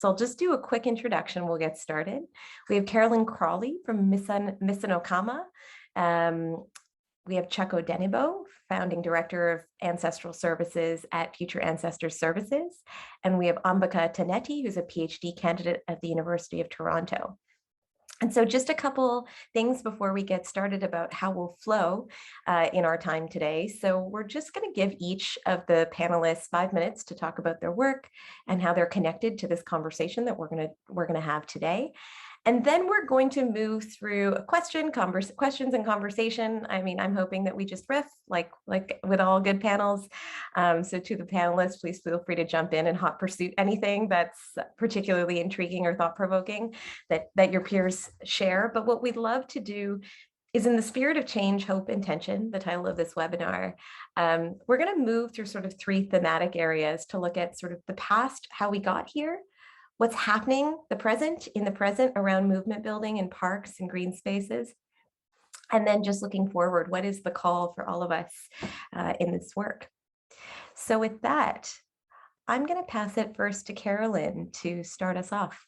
So I'll just do a quick introduction. We'll get started. We have Carolyn Crawley from Misanokama. We have Chuck Denibo, Founding Director of Ancestral Services at Future Ancestors Services. And we have Ambika Tanetti, who's a PhD candidate at the University of Toronto. And so just a couple things before we get started about how we'll flow in our time today. So we're just going to give each of the panelists 5 minutes to talk about their work and how they're connected to this conversation that we're going to have today. And then we're going to move through a questions and conversation. I mean, I'm hoping that we just riff like with all good panels. So to the panelists, please feel free to jump in and hot pursuit anything that's particularly intriguing or thought-provoking that your peers share. But what we'd love to do is, in the spirit of change, hope, and tension, the title of this webinar, we're going to move through sort of 3 thematic areas to look at sort of the past, how we got here, what's happening in the present around movement building in parks and green spaces, and then just looking forward, what is the call for all of us in this work? So with that, I'm going to pass it first to Carolyn to start us off.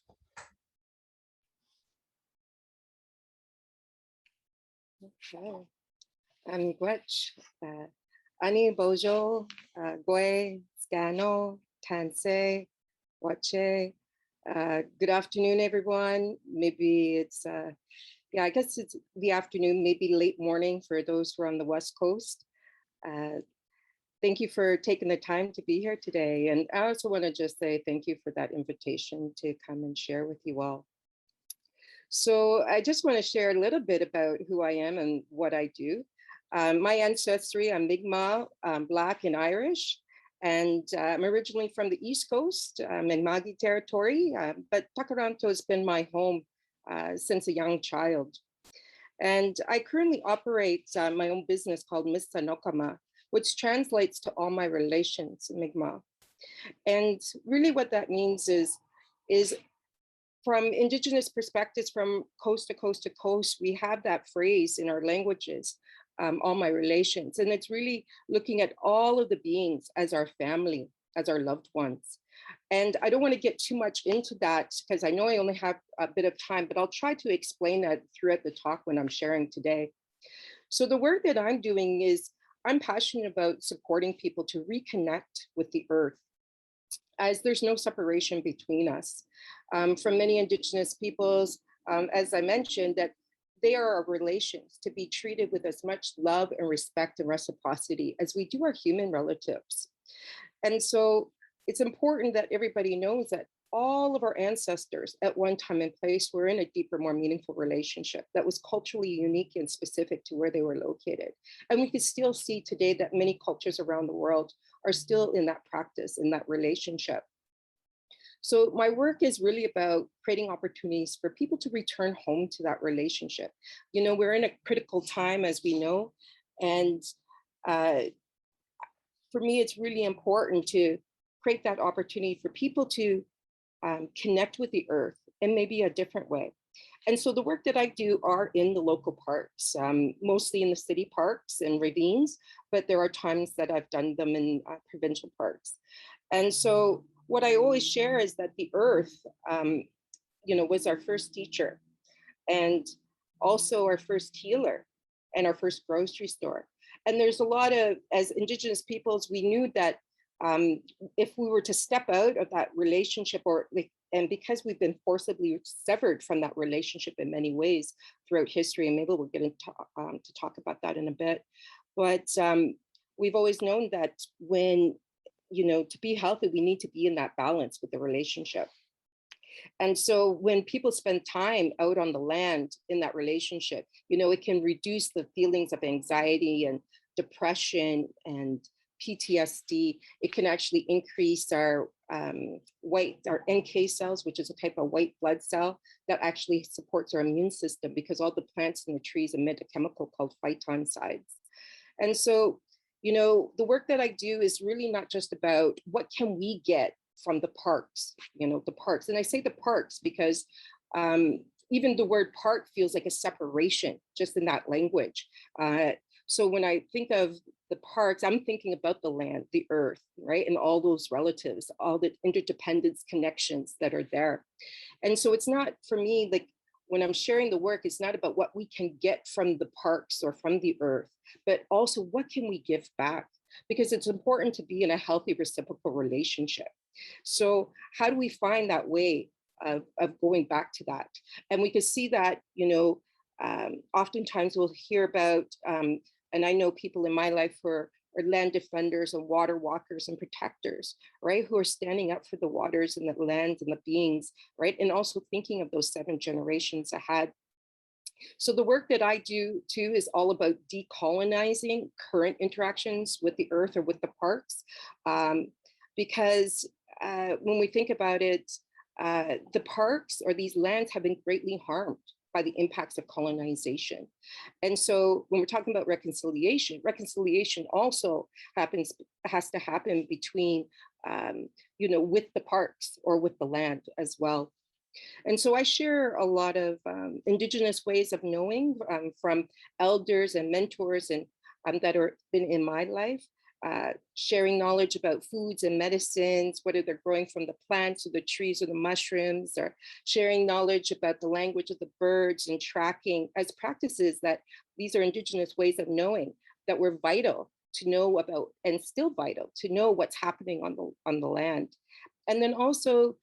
Okay. I'm Gretch. Ani Bojo, Gwe, Scano, Tanse, Wache. Good afternoon, everyone. Maybe it's, yeah, I guess it's the afternoon, maybe late morning for those who are on the West Coast. Thank you for taking the time to be here today. And I also want to just say thank you for that invitation to come and share with you all. So I just want to share a little bit about who I am and what I do. My ancestry, I'm Mi'kmaq, Black and Irish. And I'm originally from the East Coast, Mi'kmaq territory, but Takaranto has been my home since a young child. And I currently operate my own business called Misanokama, which translates to all my relations in Mi'kmaq. And really what that means is from Indigenous perspectives, from coast to coast to coast, we have that phrase in our languages, all my relations. And it's really looking at all of the beings as our family, as our loved ones. And I don't want to get too much into that because I know I only have a bit of time, but I'll try to explain that throughout the talk when I'm sharing today. So the work that I'm doing is I'm passionate about supporting people to reconnect with the earth, as there's no separation between us. From many Indigenous peoples, as I mentioned, that they are our relations to be treated with as much love and respect and reciprocity as we do our human relatives. And so it's important that everybody knows that all of our ancestors at one time and place were in a deeper, more meaningful relationship that was culturally unique and specific to where they were located. And we can still see today that many cultures around the world are still in that practice, in that relationship. So my work is really about creating opportunities for people to return home to that relationship. You know, we're in a critical time, as we know, and for me, it's really important to create that opportunity for people to connect with the earth in maybe a different way. And so the work that I do are in the local parks, mostly in the city parks and ravines, but there are times that I've done them in provincial parks. And so what I always share is that the earth, you know, was our first teacher and also our first healer and our first grocery store. And there's a lot of, as Indigenous peoples, we knew that if we were to step out of that relationship, or like, and because we've been forcibly severed from that relationship in many ways throughout history, and maybe we'll get into to talk about that in a bit, but we've always known that when, you know, to be healthy, we need to be in that balance with the relationship. And so when people spend time out on the land in that relationship, you know, it can reduce the feelings of anxiety and depression and PTSD. It can actually increase our our NK cells, which is a type of white blood cell that actually supports our immune system, because all the plants and the trees emit a chemical called phytoncides. And so, you know, the work that I do is really not just about what can we get from the parks, you know, the parks. And I say the parks because even the word park feels like a separation just in that language. So when I think of the parks, I'm thinking about the land, the earth, right? And all those relatives, all the interdependence connections that are there. And so it's not for me, like when I'm sharing the work, it's not about what we can get from the parks or from the earth, but also what can we give back? Because it's important to be in a healthy reciprocal relationship. So how do we find that way of going back to that? And we could see that, oftentimes we'll hear about, and I know people in my life who are land defenders and water walkers and protectors, right? Who are standing up for the waters and the lands and the beings, right? And also thinking of those 7 generations ahead. So the work that I do too is all about decolonizing current interactions with the earth or with the parks, because when we think about it, the parks or these lands have been greatly harmed by the impacts of colonization. And so when we're talking about reconciliation, reconciliation also has to happen between, with the parks or with the land as well. And so I share a lot of Indigenous ways of knowing from elders and mentors and that are been in my life, sharing knowledge about foods and medicines, whether they're growing from the plants or the trees or the mushrooms, or sharing knowledge about the language of the birds and tracking as practices that these are Indigenous ways of knowing that were vital to know about and still vital to know what's happening on the land. And then also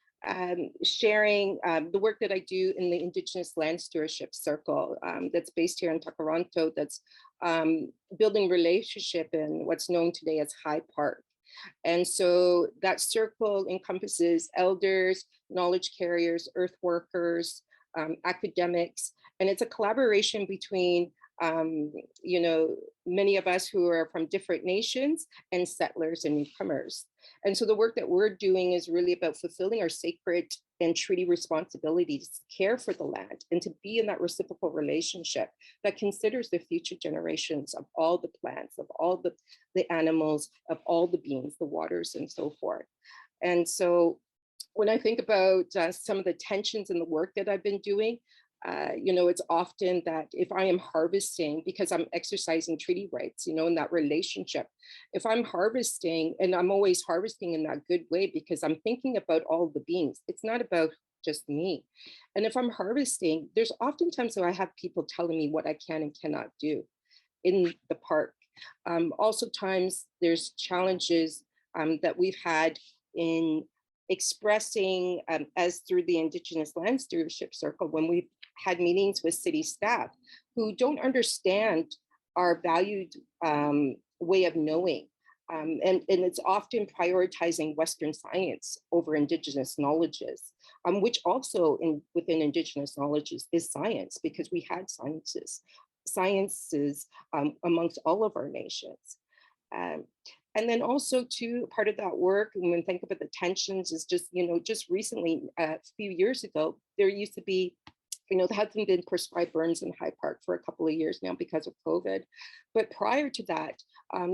sharing the work that I do in the Indigenous Land Stewardship Circle that's based here in Takaranto, that's building relationship in what's known today as High Park. And so that circle encompasses elders, knowledge carriers, earth workers, academics, and it's a collaboration between many of us who are from different nations and settlers and newcomers. And so the work that we're doing is really about fulfilling our sacred and treaty responsibilities to care for the land and to be in that reciprocal relationship that considers the future generations of all the plants, of all the animals, of all the beings, the waters, and so forth. And so when I think about some of the tensions in the work that I've been doing, it's often that if I am harvesting, because I'm exercising treaty rights, in that relationship, if I'm harvesting, and I'm always harvesting in that good way, because I'm thinking about all the beings, it's not about just me. And if I'm harvesting, there's oftentimes where I have people telling me what I can and cannot do in the park. Also times there's challenges that we've had in expressing as through the Indigenous Land Stewardship Circle, when we've had meetings with city staff who don't understand our valued way of knowing. And it's often prioritizing Western science over Indigenous knowledges, which also within Indigenous knowledges is science, because we had sciences amongst all of our nations. And then also too, part of that work, and when we think about the tensions, is just recently, a few years ago, there used to be, there hasn't been prescribed burns in High Park for a couple of years now because of COVID. But prior to that,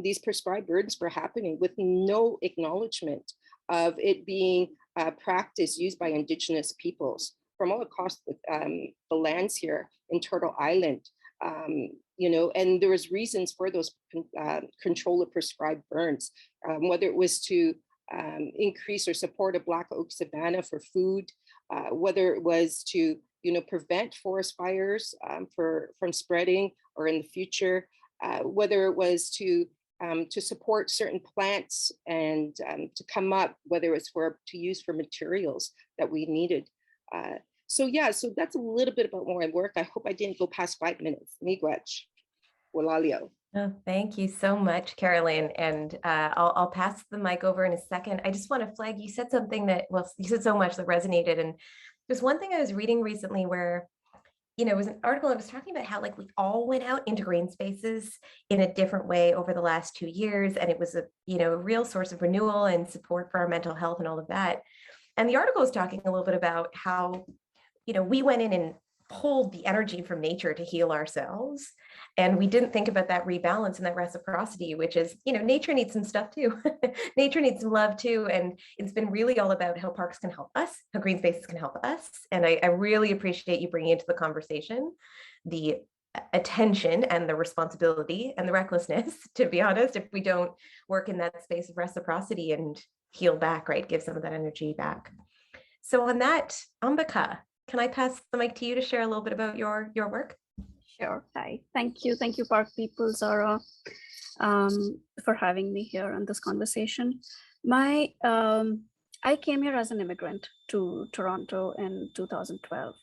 these prescribed burns were happening with no acknowledgement of it being a practice used by Indigenous peoples from all across the lands here in Turtle Island. And there was reasons for those control of prescribed burns, whether it was to increase or support a Black oak savanna for food, whether it was to prevent forest fires from spreading, or in the future, whether it was to support certain plants and to come up, whether it's to use for materials that we needed. So that's a little bit about my work. I hope I didn't go past 5 minutes. Miigwech, Walalio. Oh, thank you so much, Caroline. And I'll pass the mic over in a second. I just want to flag, you said something that, you said so much that resonated. And there's one thing I was reading recently where, it was an article that was talking about how we all went out into green spaces in a different way over the last 2 years. And it was a real source of renewal and support for our mental health and all of that. And the article was talking a little bit about how, we went in and pulled the energy from nature to heal ourselves. And we didn't think about that rebalance and that reciprocity, which is, nature needs some stuff too. Nature needs some love too. And it's been really all about how parks can help us, how green spaces can help us. And I really appreciate you bringing into the conversation the attention and the responsibility and the recklessness, to be honest, if we don't work in that space of reciprocity and heal back, right? Give some of that energy back. So on that, Ambika, can I pass the mic to you to share a little bit about your work? Sure. Hi. Thank you. Thank you, Park people, Zara, for having me here on this conversation. I came here as an immigrant to Toronto in 2012.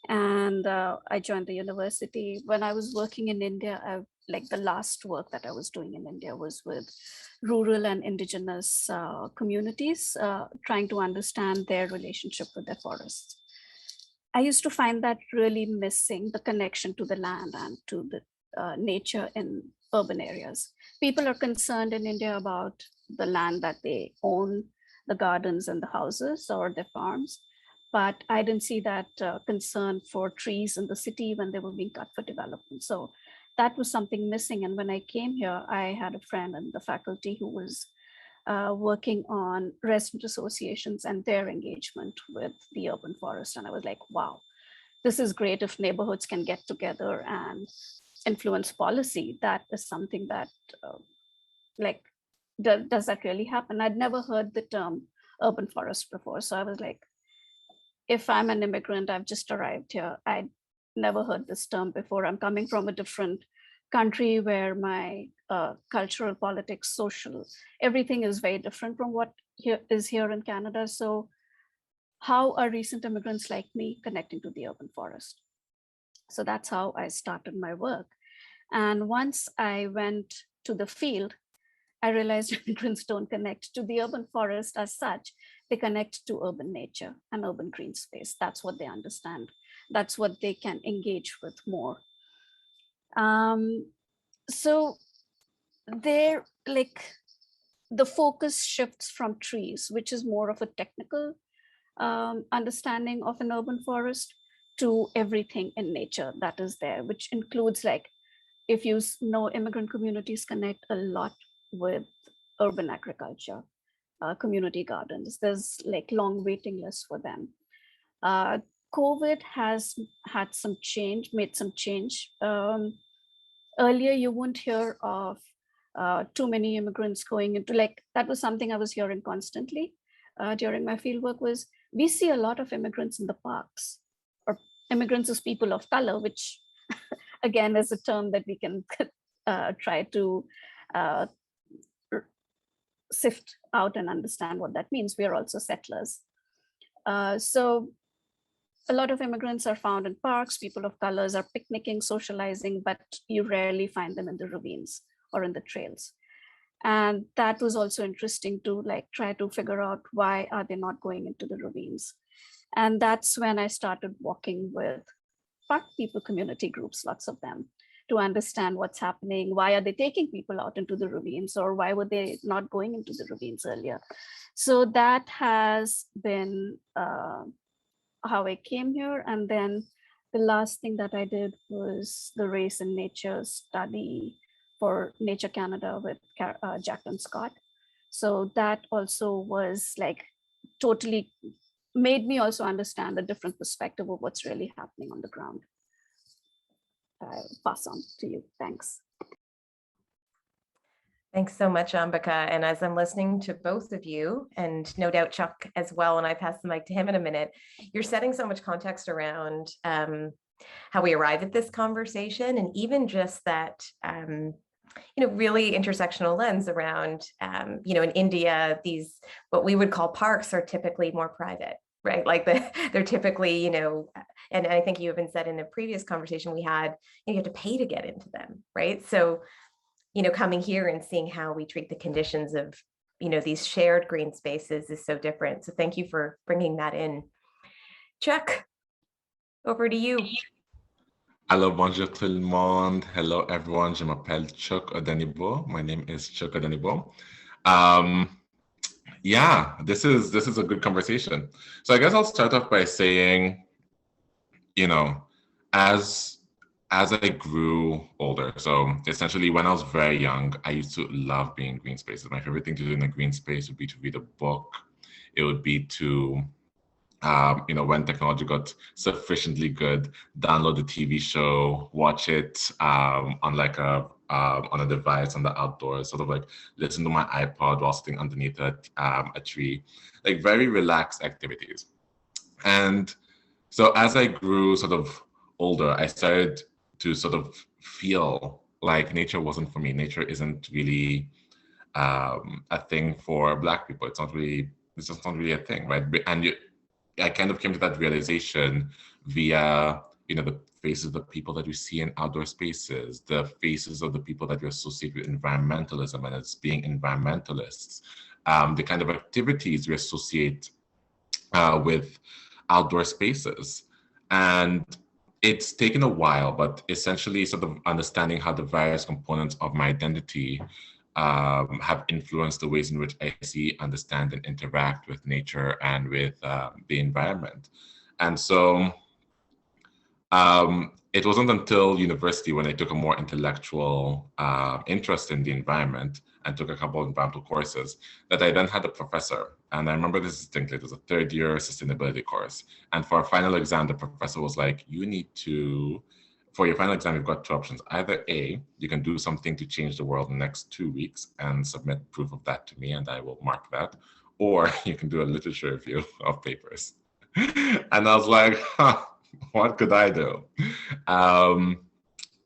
And I joined the university. When I was working in India, like the last work that I was doing in India was with rural and indigenous communities, trying to understand their relationship with their forests. I used to find that really missing, the connection to the land and to the nature in urban areas. People are concerned in India about the land that they own, the gardens and the houses or their farms. But I didn't see that concern for trees in the city when they were being cut for development. So that was something missing. And when I came here, I had a friend in the faculty who was working on resident associations and their engagement with the urban forest. And I was like, wow, this is great if neighborhoods can get together and influence policy. That is something that, does that really happen? I'd never heard the term urban forest before. So I was like, if I'm an immigrant, I've just arrived here, I'd never heard this term before. I'm coming from a different country where my cultural, politics, social, everything is very different from what is here in Canada. So how are recent immigrants like me connecting to the urban forest? So that's how I started my work. And once I went to the field, I realized immigrants don't connect to the urban forest as such. They connect to urban nature and urban green space. That's what they understand. That's what they can engage with more. So they're like, the focus shifts from trees, which is more of a technical understanding of an urban forest, to everything in nature that is there, which includes, like, if you know, immigrant communities connect a lot with urban agriculture, community gardens. There's like long waiting lists for them. COVID has had some change, made some change. Earlier, you wouldn't hear of too many immigrants going into, like, that was something I was hearing constantly during my fieldwork, was we see a lot of immigrants in the parks, or immigrants as people of color, which again is a term that we can try to sift out and understand what that means. We are also settlers. So a lot of immigrants are found in parks, people of colors are picnicking, socializing, but you rarely find them in the ravines or in the trails. And that was also interesting to, like, try to figure out, why are they not going into the ravines? And that's when I started walking with park people community groups, lots of them, to understand what's happening. Why are they taking people out into the ravines, or why were they not going into the ravines earlier? So that has been how I came here. And then the last thing that I did was the race and nature study for Nature Canada with Jacqueline Scott. So that also was like totally made me also understand a different perspective of what's really happening on the ground. I'll pass on to you. Thanks. Thanks so much, Ambika. And as I'm listening to both of you, and no doubt Chuck as well, and I pass the mic to him in a minute, you're setting so much context around how we arrive at this conversation, and even just that, really intersectional lens around, in India, these, what we would call parks, are typically more private, right? Like they're typically, and I think you even said in a previous conversation we had, you have to pay to get into them, right? So, coming here and seeing how we treat the conditions of, these shared green spaces is so different. So thank you for bringing that in. Chuck, over to you. Alors, bonjour tout le monde. Hello, everyone. Je m'appelle Chuck Odenibo. My name is Chuck Odenibo. Yeah, this is a good conversation. So I guess I'll start off by saying, as I grew older, so essentially when I was very young, I used to love being in green spaces. My favorite thing to do in a green space would be to read a book. It would be to when technology got sufficiently good, download the TV show, watch it on like on a device on the outdoors, sort of like listen to my iPod while sitting underneath a tree, like very relaxed activities. And so as I grew sort of older, I started to sort of feel like nature wasn't for me. Nature isn't really a thing for Black people. It's just not really a thing, right? And I kind of came to that realization via, the faces of the people that we see in outdoor spaces, the faces of the people that we associate with environmentalism and as being environmentalists, the kind of activities we associate with outdoor spaces. And it's taken a while, but essentially sort of understanding how the various components of my identity have influenced the ways in which I see, understand, and interact with nature and with the environment. And so it wasn't until university when I took a more intellectual interest in the environment and took a couple of environmental courses that I then had a professor. And I remember this distinctly. It was a third-year sustainability course. And for our final exam, the professor was like, for your final exam, you've got two options. Either A, you can do something to change the world in the next 2 weeks and submit proof of that to me, and I will mark that. Or you can do a literature review of papers. And I was like, what could I do?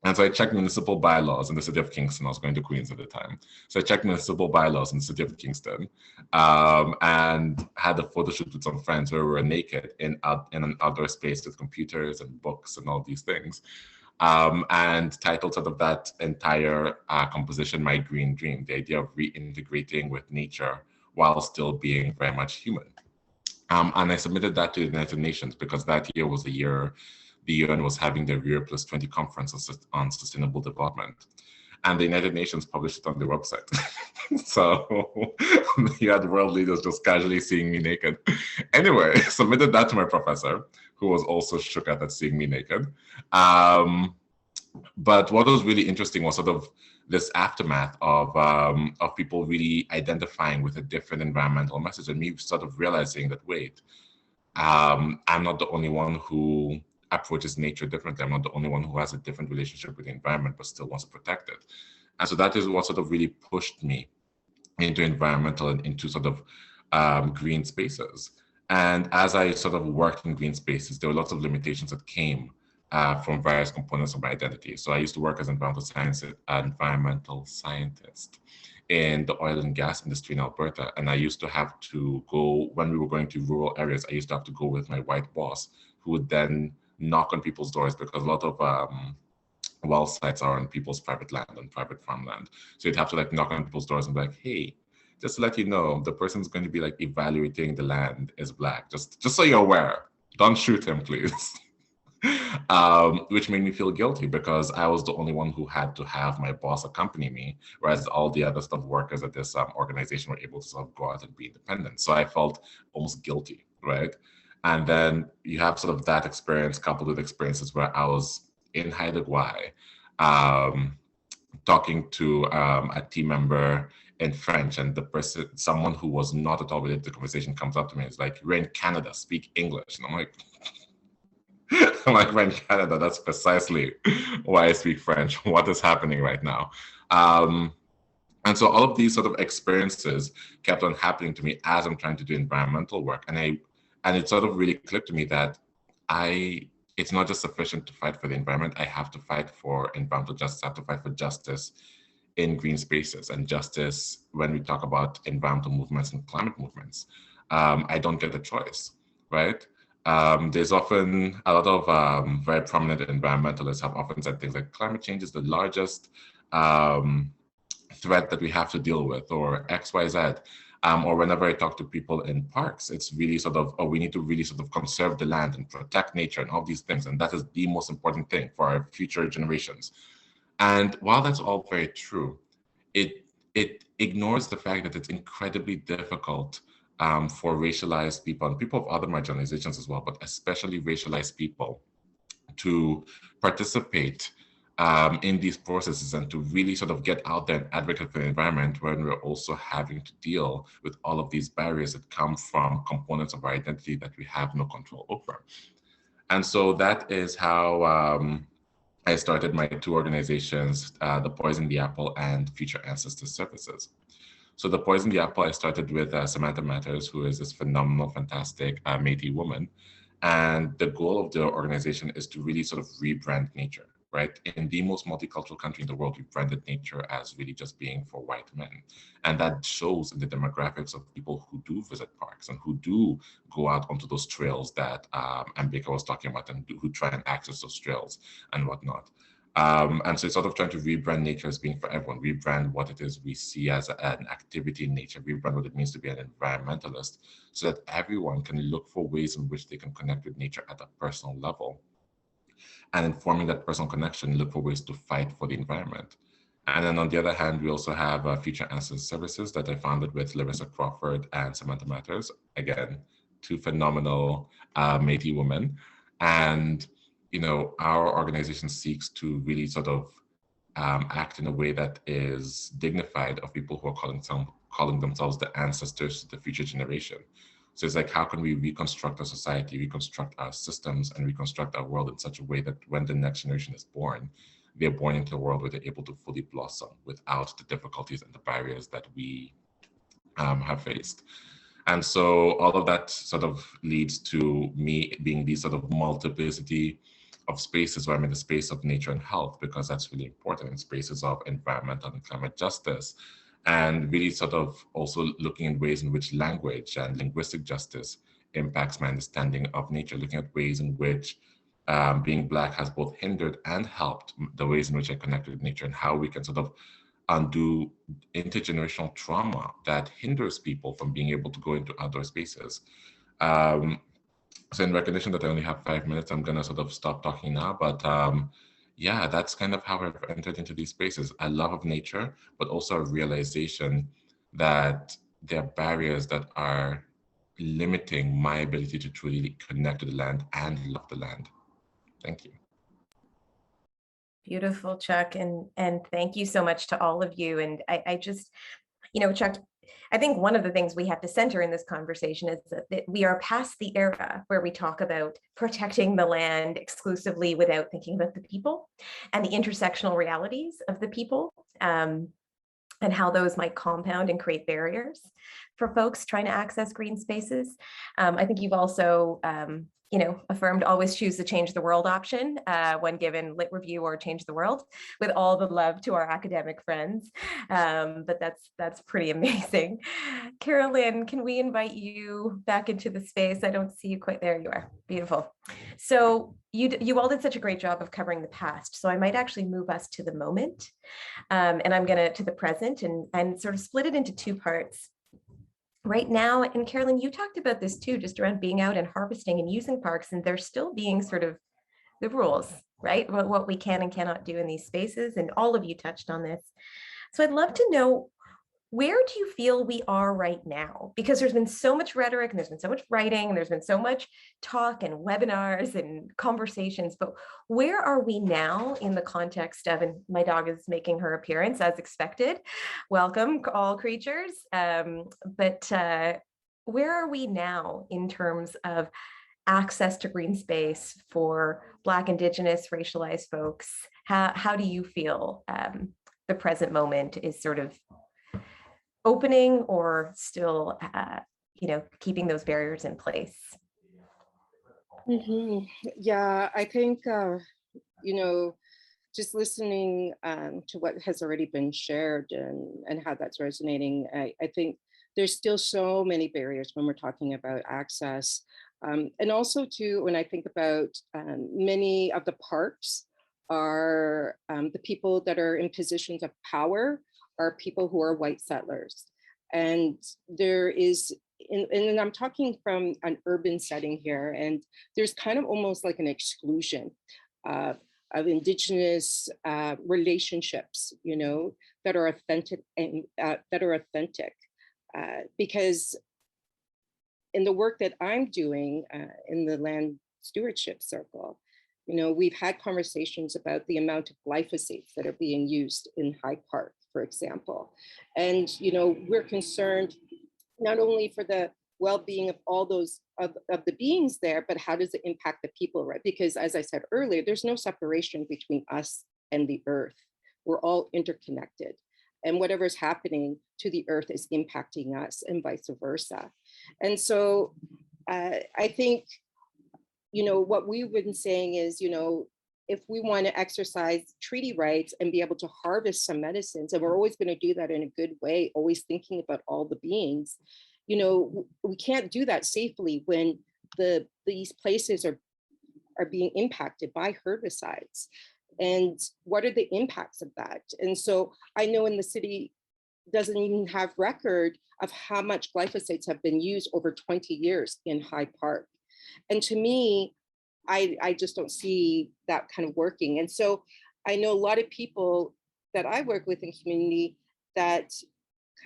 And so I checked municipal bylaws in the city of Kingston. I was going to Queens at the time. So I checked municipal bylaws in the city of Kingston and had a photo shoot with some friends where we were naked in an outdoor space with computers and books and all these things. And titled sort of that entire composition, My Green Dream, the idea of reintegrating with nature while still being very much human. And I submitted that to the United Nations because that year was the year the UN was having their Year Plus 20 conference on sustainable development. And the United Nations published it on their website. So you had world leaders just casually seeing me naked. Anyway, submitted that to my professor, who was also shook at that seeing me naked. But what was really interesting was sort of this aftermath of people really identifying with a different environmental message, and me sort of realizing that, wait, I'm not the only one who approaches nature differently. I'm not the only one who has a different relationship with the environment, but still wants to protect it. And so that is what sort of really pushed me into environmental and into sort of green spaces. And as I sort of worked in green spaces, there were lots of limitations that came from various components of my identity. So I used to work as an environmental scientist in the oil and gas industry in Alberta. And I used to have to go, when we were going to rural areas, I used to have to go with my white boss, who would then knock on people's doors, because a lot of well sites are on people's private land and private farmland. So you'd have to like knock on people's doors and be like, hey, just to let you know, the person's going to be like evaluating the land is Black. Just so you're aware, don't shoot him, please. Which made me feel guilty because I was the only one who had to have my boss accompany me, whereas all the other stuff workers at this organization were able to sort of go out and be independent. So I felt almost guilty, right? And then you have sort of that experience coupled with experiences where I was in Haida Gwaii, talking to a team member in French, and someone who was not at all related to the conversation comes up to me and is like, "You're in Canada, speak English." And I'm like, we're in Canada, that's precisely why I speak French. What is happening right now? And so all of these sort of experiences kept on happening to me as I'm trying to do environmental work. And it sort of really clicked to me that it's not just sufficient to fight for the environment. I have to fight for environmental justice. I have to fight for justice in green spaces and justice when we talk about environmental movements and climate movements. I don't get a choice, right? There's often a lot of very prominent environmentalists have often said things like climate change is the largest threat that we have to deal with, or X, Y, Z. Or whenever I talk to people in parks, it's really sort of, we need to really sort of conserve the land and protect nature and all these things. And that is the most important thing for our future generations. And while that's all very true, it ignores the fact that it's incredibly difficult for racialized people and people of other marginalizations as well, but especially racialized people, to participate in these processes, and to really sort of get out there and advocate for the environment when we're also having to deal with all of these barriers that come from components of our identity that we have no control over. And so that is how I started my two organizations, the Poison the Apple and Future Ancestors Services. So the Poison the Apple, I started with Samantha Matters, who is this phenomenal, fantastic Métis woman. And the goal of the organization is to really sort of rebrand nature, right? In the most multicultural country in the world, we branded nature as really just being for white men. And that shows in the demographics of people who do visit parks and who do go out onto those trails that Ambika was talking about, and who try and access those trails and whatnot. And so it's sort of trying to rebrand nature as being for everyone, rebrand what it is we see as an activity in nature, rebrand what it means to be an environmentalist, so that everyone can look for ways in which they can connect with nature at a personal level. And in forming that personal connection, look for ways to fight for the environment. And then on the other hand, we also have Future Ancestors Services that I founded with Larissa Crawford and Samantha Matters. Again, two phenomenal Métis women. And you know, our organization seeks to really sort of act in a way that is dignified of people who are calling themselves the ancestors to the future generation. So it's like, how can we reconstruct our society, reconstruct our systems, and reconstruct our world in such a way that when the next generation is born, they're born into a world where they're able to fully blossom without the difficulties and the barriers that we have faced. And so all of that sort of leads to me being these sort of multiplicity of spaces where I'm in the space of nature and health, because that's really important, in spaces of environmental and climate justice, and really sort of also looking at ways in which language and linguistic justice impacts my understanding of nature, looking at ways in which being Black has both hindered and helped the ways in which I connect with nature, and how we can sort of undo intergenerational trauma that hinders people from being able to go into outdoor spaces. So in recognition that I only have 5 minutes, I'm gonna sort of stop talking now, but yeah, that's kind of how I've entered into these spaces. A love of nature, but also a realization that there are barriers that are limiting my ability to truly connect to the land and love the land. Thank you. Beautiful, Chuck, and thank you so much to all of you. And I just, you know, Chuck, I think one of the things we have to center in this conversation is that we are past the era where we talk about protecting the land exclusively without thinking about the people and the intersectional realities of the people, and how those might compound and create barriers for folks trying to access green spaces. I think you've also, you know, affirmed always choose the change the world option when given lit review or change the world, with all the love to our academic friends. But that's pretty amazing. Carolyn, can we invite you back into the space? I don't see you quite there. You are beautiful. So you all did such a great job of covering the past. So I might actually move us to the moment, and I'm gonna to the present and sort of split it into two parts. Right now, and Carolyn, you talked about this too, just around being out and harvesting and using parks, and there's still being sort of the rules, right? What we can and cannot do in these spaces, and all of you touched on this. So I'd love to know, where do you feel we are right now? Because there's been so much rhetoric and there's been so much writing and there's been so much talk and webinars and conversations, but where are we now in the context of, and my dog is making her appearance as expected. Welcome all creatures. But where are we now in terms of access to green space for Black, Indigenous, racialized folks? How do you feel the present moment is sort of opening, or still, you know, keeping those barriers in place? Yeah, I think, you know, just listening to what has already been shared and how that's resonating, I think there's still so many barriers when we're talking about access. And also too, when I think about many of the parks are the people that are in positions of power are people who are white settlers. And there is, and I'm talking from an urban setting here, and there's kind of almost like an exclusion of Indigenous relationships, you know, that are authentic and because in the work that I'm doing in the land stewardship circle, You know, we've had conversations about the amount of glyphosates that are being used in Hyde Park, for example. And, you know, we're concerned not only for the well-being of all those of the beings there, but how does it impact the people, right? Because as I said earlier, there's no separation between us and the earth. We're all interconnected. And whatever's happening to the earth is impacting us and vice versa. And so I think, you know, what we've been saying is, you know, if we want to exercise treaty rights and be able to harvest some medicines, and we're always going to do that in a good way, always thinking about all the beings, you know, we can't do that safely when these places are being impacted by herbicides. And what are the impacts of that? And so I know in the city doesn't even have record of how much glyphosates have been used over 20 years in Hyde Park. And to me, I just don't see that kind of working. And so I know a lot of people that I work with in community that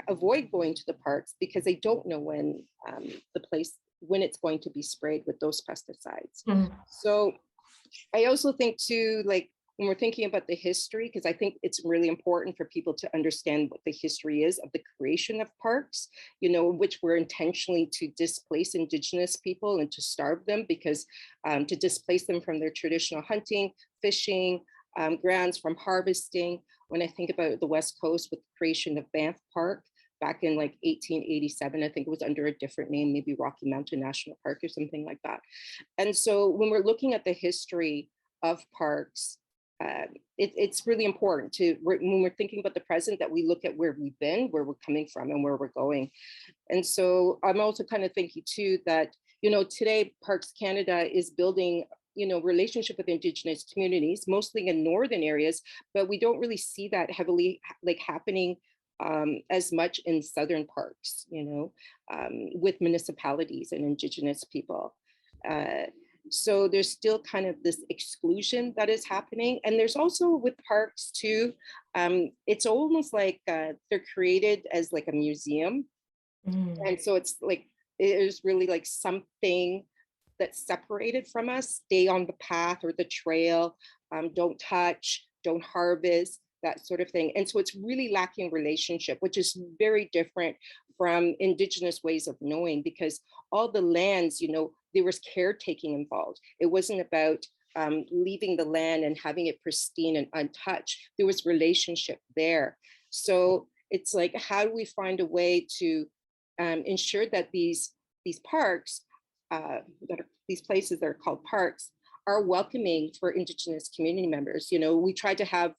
avoid going to the parks because they don't know when when it's going to be sprayed with those pesticides. So I also think too, like when we're thinking about the history, because I think it's really important for people to understand what the history is of the creation of parks, you know, which were intentionally to displace Indigenous people and to starve them, because to displace them from their traditional hunting, fishing, grounds, from harvesting. When I think about the West Coast with the creation of Banff Park back in like 1887, I think it was under a different name, maybe Rocky Mountain National Park or something like that. And so when we're looking at the history of parks, it's really important to, when we're thinking about the present, that we look at where we've been, where we're coming from, and where we're going. And so I'm also kind of thinking too that, you know, today Parks Canada is building, you know, relationship with Indigenous communities, mostly in northern areas, but we don't really see that heavily like happening as much in southern parks, you know, with municipalities and Indigenous people. So there's still kind of this exclusion that is happening. And there's also with parks too, it's almost like they're created as like a museum. And so it's like, it is really like something that's separated from us, stay on the path or the trail, don't touch, don't harvest, that sort of thing. And so it's really lacking relationship, which is very different from Indigenous ways of knowing, because all the lands, you know, there was caretaking involved. It wasn't about leaving the land and having it pristine and untouched. There was relationship there. So it's like, how do we find a way to ensure that these parks, these places that are called parks, are welcoming for Indigenous community members? You know, we try to have,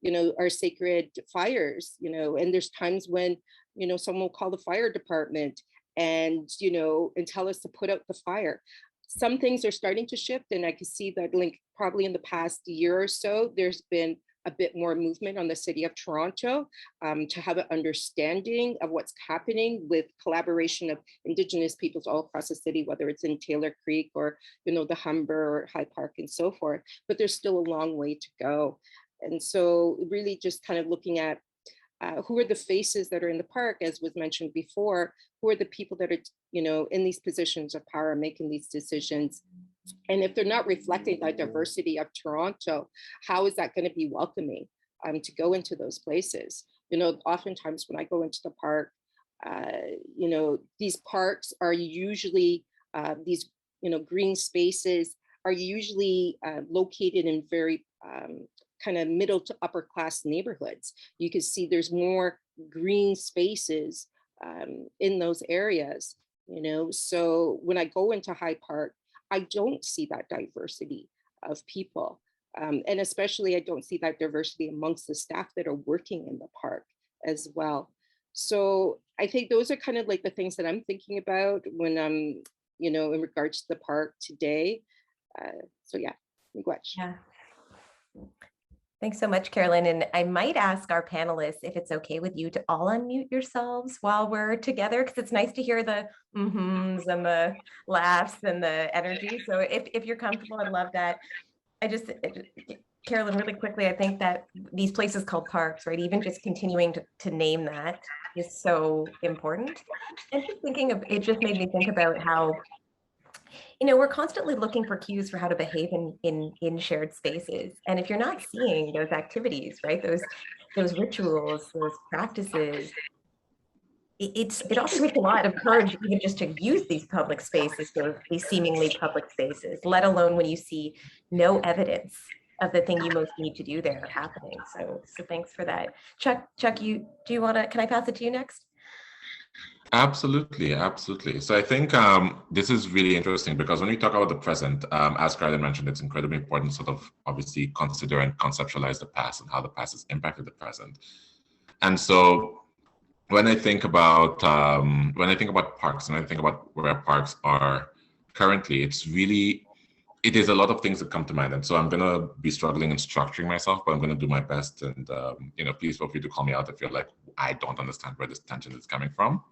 you know, our sacred fires, you know, and there's times when, you know, someone will call the fire department and, you know, and tell us to put out the fire. Some things are starting to shift, and I can see that, like, probably in the past year or so, there's been a bit more movement on the City of Toronto to have an understanding of what's happening with collaboration of Indigenous peoples all across the city, whether it's in Taylor Creek or, you know, the Humber or Hyde Park and so forth. But there's still a long way to go. And so really just kind of looking at who are the faces that are in the park, as was mentioned before, who are the people that are, you know, in these positions of power, making these decisions. And if they're not reflecting the diversity of Toronto, how is that going to be welcoming to go into those places? You know, oftentimes when I go into the park, you know, these parks are usually, these, you know, green spaces are usually located in very kind of middle to upper class neighborhoods. You can see there's more green spaces in those areas, you know. So when I go into Hyde Park, I don't see that diversity of people. And especially I don't see that diversity amongst the staff that are working in the park as well. So I think those are kind of like the things that I'm thinking about when I'm, you know, in regards to the park today. So yeah, miigwech. Yeah. Thanks so much, Carolyn. And I might ask our panelists if it's okay with you to all unmute yourselves while we're together, because it's nice to hear the mm-hms and the laughs and the energy. So if you're comfortable, I'd love that. Carolyn, really quickly, I think that these places called parks, right, even just continuing to name that is so important. And just thinking of, it just made me think about how we're constantly looking for cues for how to behave in shared spaces. And if you're not seeing those activities, right, those rituals, those practices, it often takes a lot of courage even just to use these public spaces, these seemingly public spaces, let alone when you see no evidence of the thing you most need to do there happening. So thanks for that. Chuck, can I pass it to you next? Absolutely, absolutely. So I think this is really interesting because when we talk about the present, as Carolyn mentioned, it's incredibly important to sort of obviously consider and conceptualize the past and how the past has impacted the present. And so when I think about parks and I think about where parks are currently, it is a lot of things that come to mind. And so I'm going to be struggling and structuring myself, but I'm going to do my best. And, please feel free to call me out if you're like, I don't understand where this tension is coming from.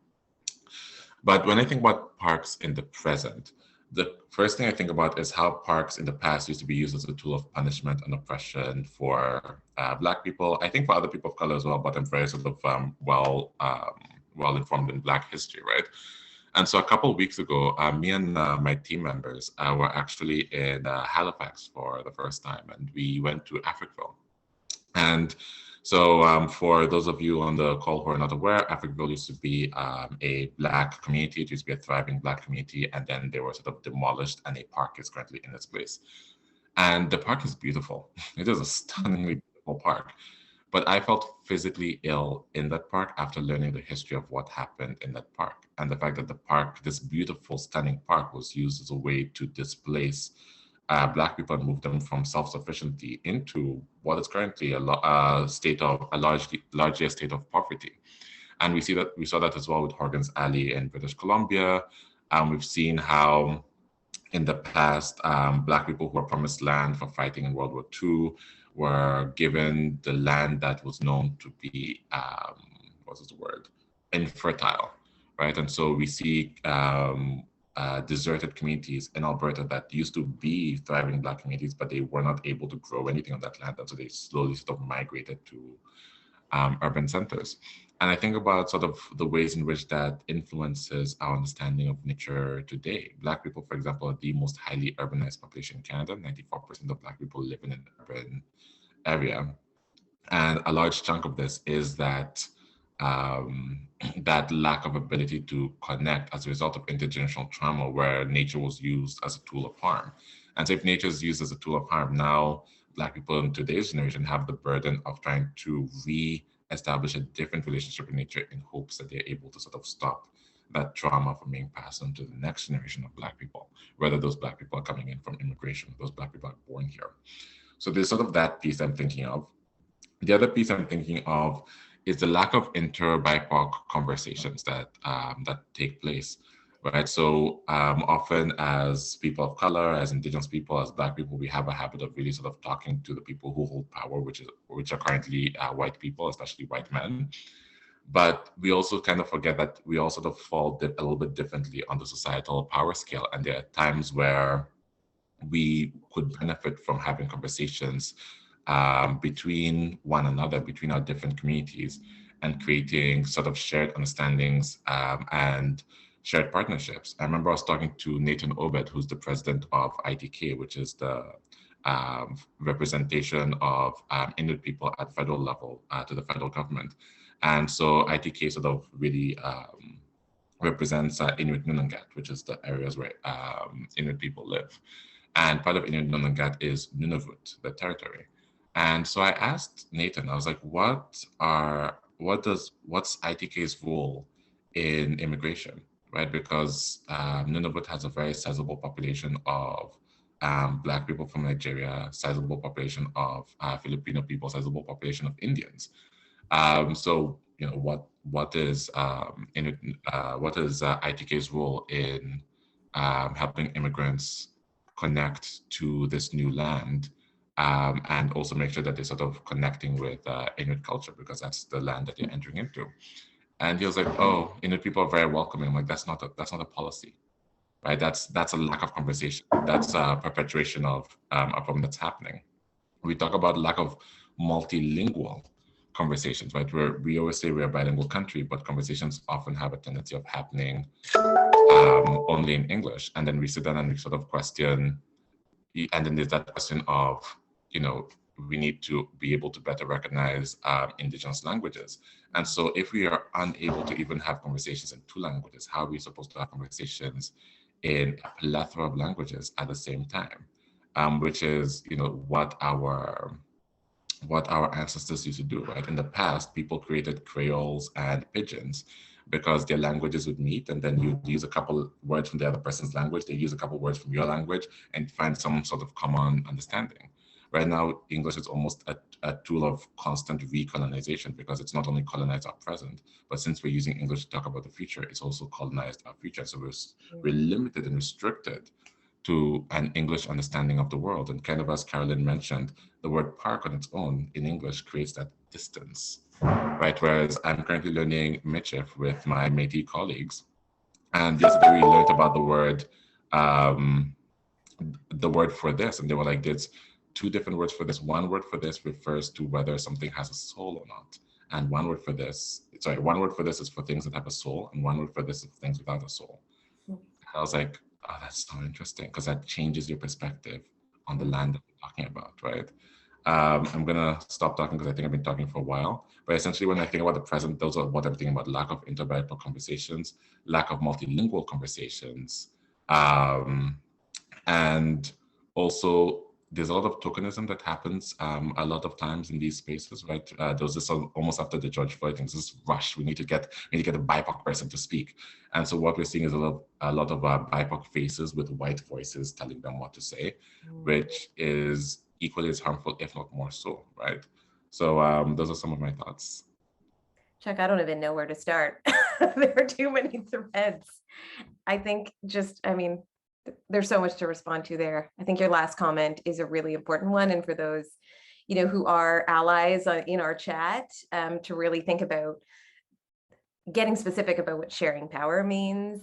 But when I think about parks in the present, the first thing I think about is how parks in the past used to be used as a tool of punishment and oppression for Black people. I think for other people of color as well, but I'm very sort of well informed in Black history, right? And so a couple of weeks ago, me and my team members were actually in Halifax for the first time, and we went to Africville. And so for those of you on the call who are not aware, Africville used to be a Black community. It used to be a thriving Black community, and then they were sort of demolished, and a park is currently in its place. And the park is beautiful. It is a stunningly beautiful park. But I felt physically ill in that park after learning the history of what happened in that park, and the fact that the park, this beautiful, stunning park, was used as a way to displace Black people and move them from self-sufficiency into what is currently largely a state of poverty. And we saw that as well with Horgan's Alley in British Columbia. We've seen how in the past, Black people who were promised land for fighting in World War II were given the land that was known to be, infertile, right? And so we see deserted communities in Alberta that used to be thriving Black communities, but they were not able to grow anything on that land. And so they slowly sort of migrated to urban centers. And I think about sort of the ways in which that influences our understanding of nature today. Black people, for example, are the most highly urbanized population in Canada. 94% of Black people live in an urban area. And a large chunk of this is that that lack of ability to connect as a result of intergenerational trauma, where nature was used as a tool of harm. And so if nature is used as a tool of harm, now Black people in today's generation have the burden of trying to re-establish a different relationship with nature in hopes that they're able to sort of stop that trauma from being passed on to the next generation of Black people, whether those Black people are coming in from immigration, those Black people are born here. So there's sort of that piece I'm thinking of. The other piece I'm thinking of is the lack of inter-BIPOC conversations that take place, right? So often as people of color, as Indigenous people, as Black people, we have a habit of really sort of talking to the people who hold power, which are currently white people, especially white men. But we also kind of forget that we all sort of fall a little bit differently on the societal power scale. And there are times where we could benefit from having conversations between one another, between our different communities, and creating sort of shared understandings and shared partnerships. I remember I was talking to Nathan Obed, who's the president of ITK, which is the representation of Inuit people at federal level to the federal government. And so ITK sort of really represents Inuit Nunangat, which is the areas where Inuit people live. And part of Inuit Nunangat is Nunavut, the territory. And so I asked Nathan, I was like, what's ITK's role in immigration, right? Because Nunavut has a very sizable population of Black people from Nigeria, sizable population of Filipino people, sizable population of Indians. So, you know, what is ITK's role in helping immigrants connect to this new land? And also make sure that they're sort of connecting with Inuit culture, because that's the land that they're entering into. And he was like, "Oh, Inuit people are very welcoming." I'm like, that's not a policy, right? That's a lack of conversation. That's a perpetuation of a problem that's happening. We talk about lack of multilingual conversations, right? We always say we're a bilingual country, but conversations often have a tendency of happening only in English. And then we sit down and we sort of question, and then there's that question of, we need to be able to better recognize indigenous languages. And so if we are unable to even have conversations in 2 languages, how are we supposed to have conversations in a plethora of languages at the same time? Which is, what our ancestors used to do, right? In the past, people created creoles and pidgins because their languages would meet, and then you'd use a couple words from the other person's language, they use a couple words from your language, and find some sort of common understanding. Right now, English is almost a tool of constant recolonization, because it's not only colonized our present, but since we're using English to talk about the future, it's also colonized our future. So we're limited and restricted to an English understanding of the world. And kind of as Carolyn mentioned, the word park on its own in English creates that distance, right? Whereas I'm currently learning Michif with my Métis colleagues. And yesterday we learned about the word for this, and they were like, there's 2 different words for this. One word for this refers to whether something has a soul or not. And one word for this is for things that have a soul, and one word for this is things without a soul. And I was like, oh, that's so interesting, because that changes your perspective on the land that we're talking about, right? I'm gonna stop talking because I think I've been talking for a while. But essentially, when I think about the present, those are what I'm thinking about: lack of inter-BIPOC conversations, lack of multilingual conversations, and also there's a lot of tokenism that happens a lot of times in these spaces, right? There was this almost after the George Floyd thing, this rush. We need to get a BIPOC person to speak, and so what we're seeing is a lot of BIPOC faces with white voices telling them what to say, which is equally as harmful, if not more so, right? So those are some of my thoughts. Chuck, I don't even know where to start. There are too many threads. I think there's so much to respond to there. I think your last comment is a really important one. And for those, who are allies in our chat, to really think about getting specific about what sharing power means,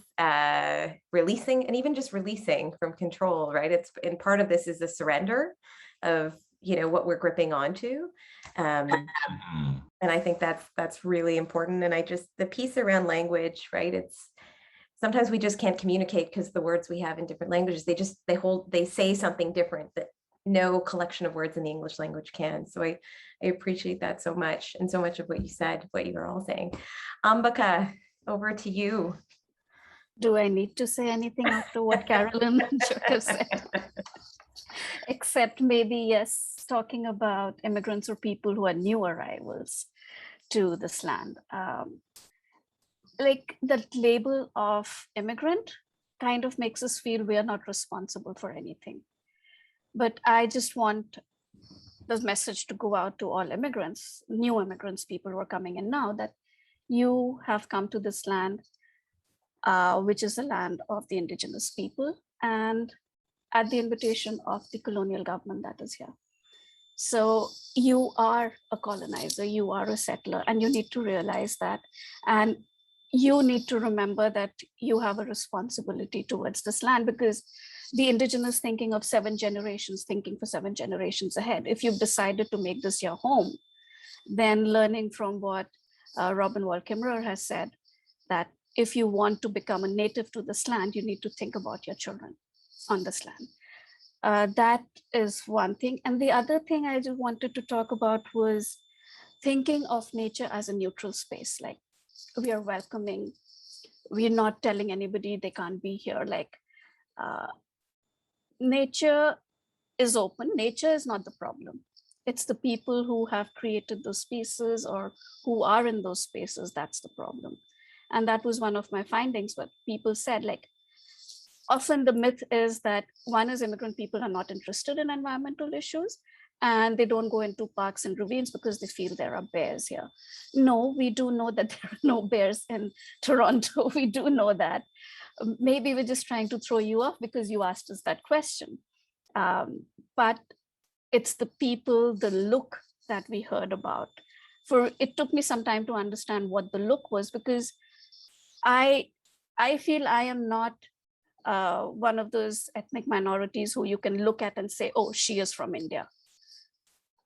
releasing, and even just releasing from control, right? And part of this is the surrender of, what we're gripping onto. And I think that's really important. And the piece around language, right? Sometimes we just can't communicate because the words we have in different languages, they say something different that no collection of words in the English language can. So I appreciate that so much, and so much of what you said, what you were all saying. Ambika, over to you. Do I need to say anything after what Carolyn and Chuck have said? Except maybe, yes, talking about immigrants or people who are new arrivals to this land. Like the label of immigrant kind of makes us feel we are not responsible for anything. But I just want this message to go out to all immigrants, new immigrants, people who are coming in now, that you have come to this land, which is the land of the indigenous people, and at the invitation of the colonial government that is here. So you are a colonizer, you are a settler, and you need to realize that. And you need to remember that you have a responsibility towards this land, because the indigenous thinking of 7 generations, thinking for 7 generations ahead. If you've decided to make this your home, then learning from what Robin Wall Kimmerer has said, that if you want to become a native to this land, you need to think about your children on this land. That is one thing. And the other thing I just wanted to talk about was thinking of nature as a neutral space. Like, we are welcoming, we're not telling anybody they can't be here. Like, nature is open. Nature is not the problem. It's the people who have created those spaces or who are in those spaces that's the problem. And that was one of my findings, what people said, like, often the myth is that one is immigrant people are not interested in environmental issues, and they don't go into parks and ravines because they feel there are bears here. No, we do know that there are no bears in Toronto. We do know that. Maybe we're just trying to throw you off because you asked us that question. But it's the people, the look that we heard about. It took me some time to understand what the look was, because I feel I am not one of those ethnic minorities who you can look at and say, oh, she is from India.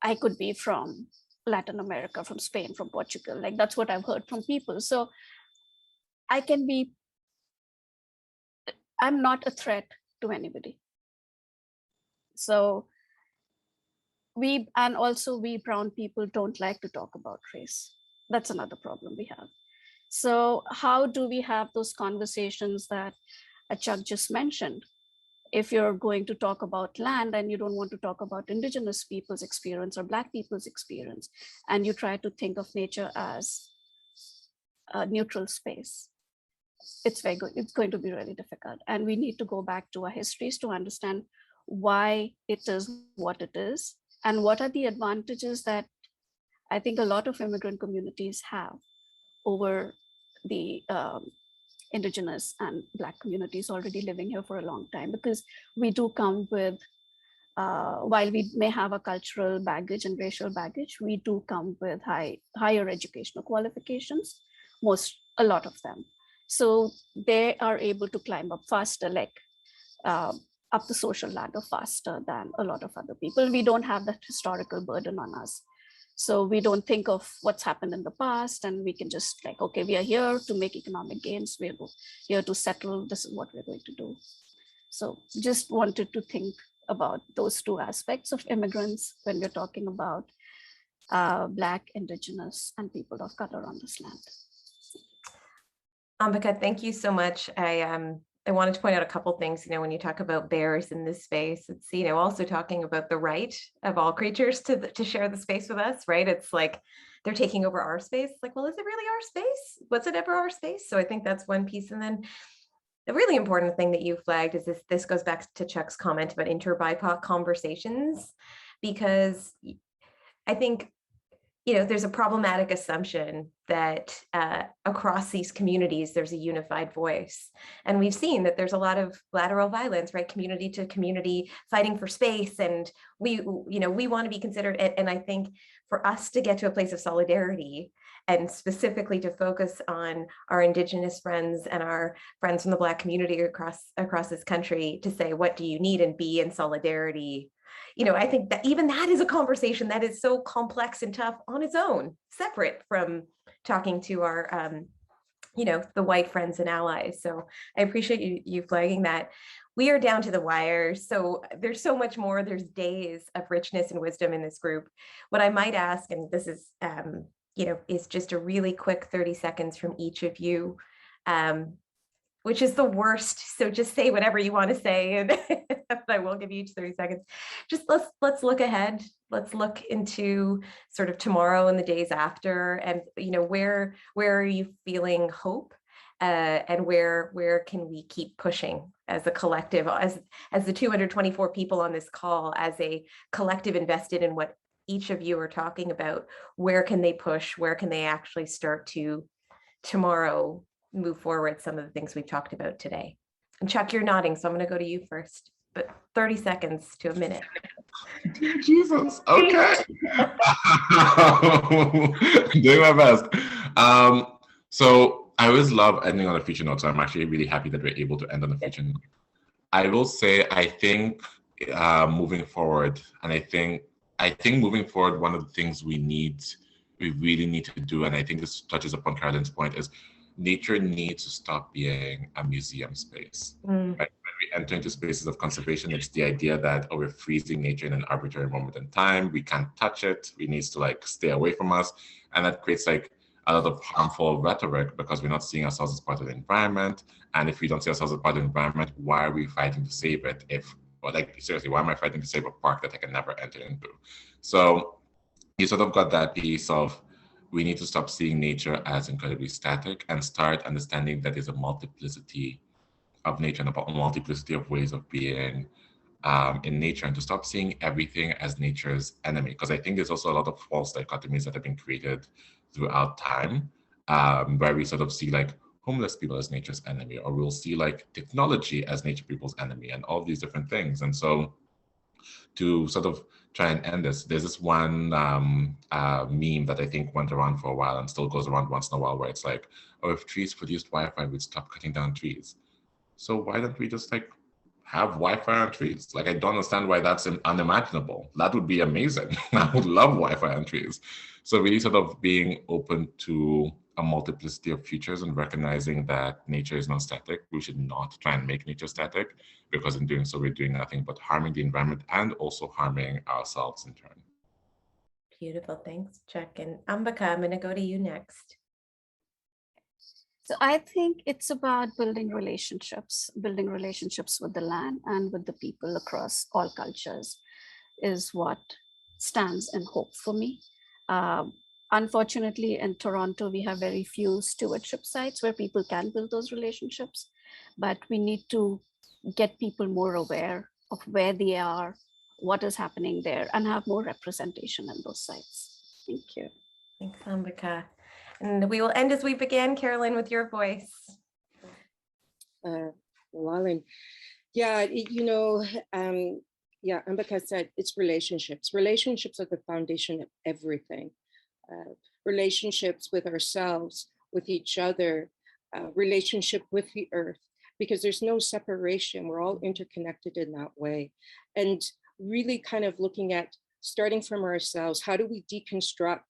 I could be from Latin America, from Spain, from Portugal. Like, that's what I've heard from people. So I can be I'm not a threat to anybody. So we brown people don't like to talk about race. That's another problem we have. So how do we have those conversations that Chuck just mentioned? If you're going to talk about land and you don't want to talk about indigenous people's experience or Black people's experience, and you try to think of nature as a neutral space, it's going to be really difficult. And we need to go back to our histories to understand why it is what it is, and what are the advantages that I think a lot of immigrant communities have over the indigenous and Black communities already living here for a long time, because we do come with, while we may have a cultural baggage and racial baggage, we do come with higher educational qualifications, a lot of them. So they are able to climb up faster, like up the social ladder faster than a lot of other people. We don't have that historical burden on us. So we don't think of what's happened in the past, and we can just like, okay, we are here to make economic gains. We're here to settle. This is what we're going to do. So just wanted to think about those two aspects of immigrants when we're talking about Black, indigenous, and people of color on this land. Ambika, thank you so much. I wanted to point out a couple things, when you talk about bears in this space, it's, also talking about the right of all creatures to share the space with us, right? It's like they're taking over our space. Like, well, is it really our space? Was it ever our space? So I think that's one piece. And then the really important thing that you flagged is this goes back to Chuck's comment about inter-BIPOC conversations, because I think there's a problematic assumption that across these communities, there's a unified voice. And we've seen that there's a lot of lateral violence, right? Community to community fighting for space. And we want to be considered. And I think for us to get to a place of solidarity, and specifically to focus on our Indigenous friends and our friends from the Black community across this country, to say, what do you need, and be in solidarity. I think that even that is a conversation that is so complex and tough on its own, separate from talking to our, the white friends and allies. So I appreciate you flagging that. We are down to the wire. So there's so much more. There's days of richness and wisdom in this group. What I might ask, and this is, is just a really quick 30 seconds from each of you, which is the worst. So just say whatever you want to say, and I will give you each 30 seconds. Just let's look ahead. Let's look into sort of tomorrow and the days after, and where are you feeling hope, and where can we keep pushing as a collective, as the 224 people on this call, as a collective invested in what each of you are talking about. Where can they push? Where can they actually start to tomorrow move forward some of the things we've talked about today? And Chuck, you're nodding, so I'm going to go to you first, but 30 seconds to a minute. Dear Jesus. Okay. Doing my best. So I always love ending on a feature note, so I'm actually really happy that we're able to end on a feature note. I will say, I think moving forward, and I think moving forward, one of the things we really need to do, and I think this touches upon Carolyn's point, is nature needs to stop being a museum space. Right? When we enter into spaces of conservation, it's the idea that, we're freezing nature in an arbitrary moment in time. We can't touch it. It needs to stay away from us. And that creates a lot of harmful rhetoric, because we're not seeing ourselves as part of the environment. And if we don't see ourselves as part of the environment, why are we fighting to save it? Seriously, why am I fighting to save a park that I can never enter into? So you sort of got that piece of, we need to stop seeing nature as incredibly static and start understanding that there's a multiplicity of nature and a multiplicity of ways of being in nature, and to stop seeing everything as nature's enemy. Because I think there's also a lot of false dichotomies that have been created throughout time, where we sort of see homeless people as nature's enemy, or we'll see technology as nature people's enemy, and all these different things. And so to sort of try and end this, there's this one meme that I think went around for a while and still goes around once in a while, where it's if trees produced Wi-Fi, we'd stop cutting down trees. So why don't we just have Wi-Fi on trees. Like, I don't understand why that's unimaginable. That would be amazing. I would love Wi-Fi on trees. So really sort of being open to a multiplicity of futures and recognizing that nature is not static. We should not try and make nature static, because in doing so, we're doing nothing but harming the environment and also harming ourselves in turn. Beautiful. Thanks, Chuck. And Ambika, I'm going to go to you next. So I think it's about building relationships with the land and with the people across all cultures is what stands in hope for me. Unfortunately, in Toronto, we have very few stewardship sites where people can build those relationships, but we need to get people more aware of where they are, what is happening there, and have more representation in those sites. Thank you. Thanks, Ambika. And we will end as we began, Carolyn, with your voice. Wallen. Yeah, Ambika said it's relationships. Relationships are the foundation of everything. Relationships with ourselves, with each other, relationship with the earth, because there's no separation. We're all interconnected in that way. And really kind of looking at starting from ourselves, how do we deconstruct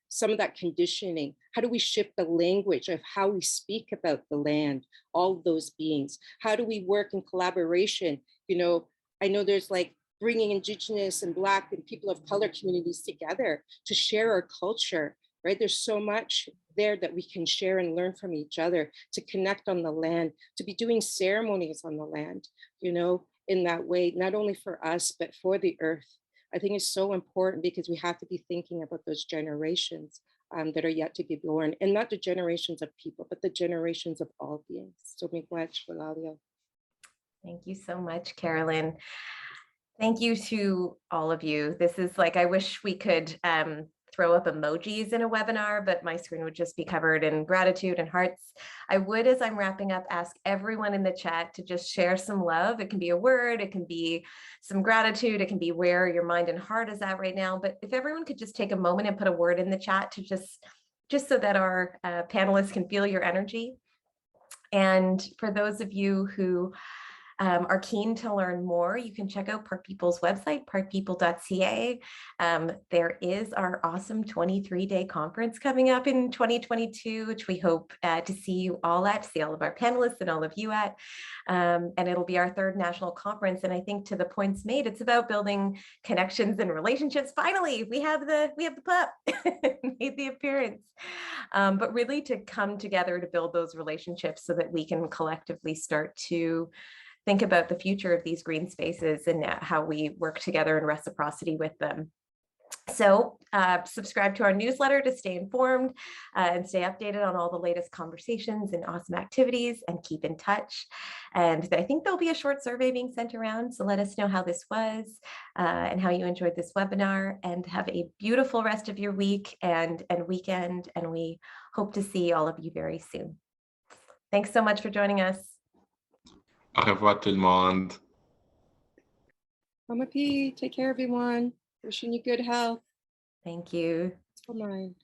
some of that conditioning? How do we shift the language of how we speak about the land, all of those beings? How do we work in collaboration? You know, I know there's like bringing Indigenous and Black and people of color communities together to share our culture, right? There's so much there that we can share and learn from each other, to connect on the land, to be doing ceremonies on the land, you know, in that way, not only for us, but for the earth. I think it's so important because we have to be thinking about those generations that are yet to be born, and not the generations of people, but the generations of all beings. So miigwech, Valalia. Thank you so much, Carolyn. Thank you to all of you. This is like, I wish we could throw up emojis in a webinar, but my screen would just be covered in gratitude and hearts. I would, as I'm wrapping up, ask everyone in the chat to just share some love. It can be a word, it can be some gratitude, it can be where your mind and heart is at right now. But if everyone could just take a moment and put a word in the chat to just so that our panelists can feel your energy. And for those of you who are keen to learn more, you can check out Park People's website, parkpeople.ca. There is our awesome 23-day conference coming up in 2022, which we hope to see you all at, to see all of our panelists and all of you at. And it'll be our third national conference. And I think to the points made, it's about building connections and relationships. Finally, we have the pup made the appearance. But really to come together to build those relationships so that we can collectively start to think about the future of these green spaces and how we work together in reciprocity with them. So subscribe to our newsletter to stay informed and stay updated on all the latest conversations and awesome activities, and keep in touch. And I think there'll be a short survey being sent around, so let us know how this was and how you enjoyed this webinar, and have a beautiful rest of your week and weekend. And we hope to see all of you very soon. Thanks so much for joining us. Au revoir tout le monde. Mama P, take care, everyone. Wishing you good health. Thank you. For mine.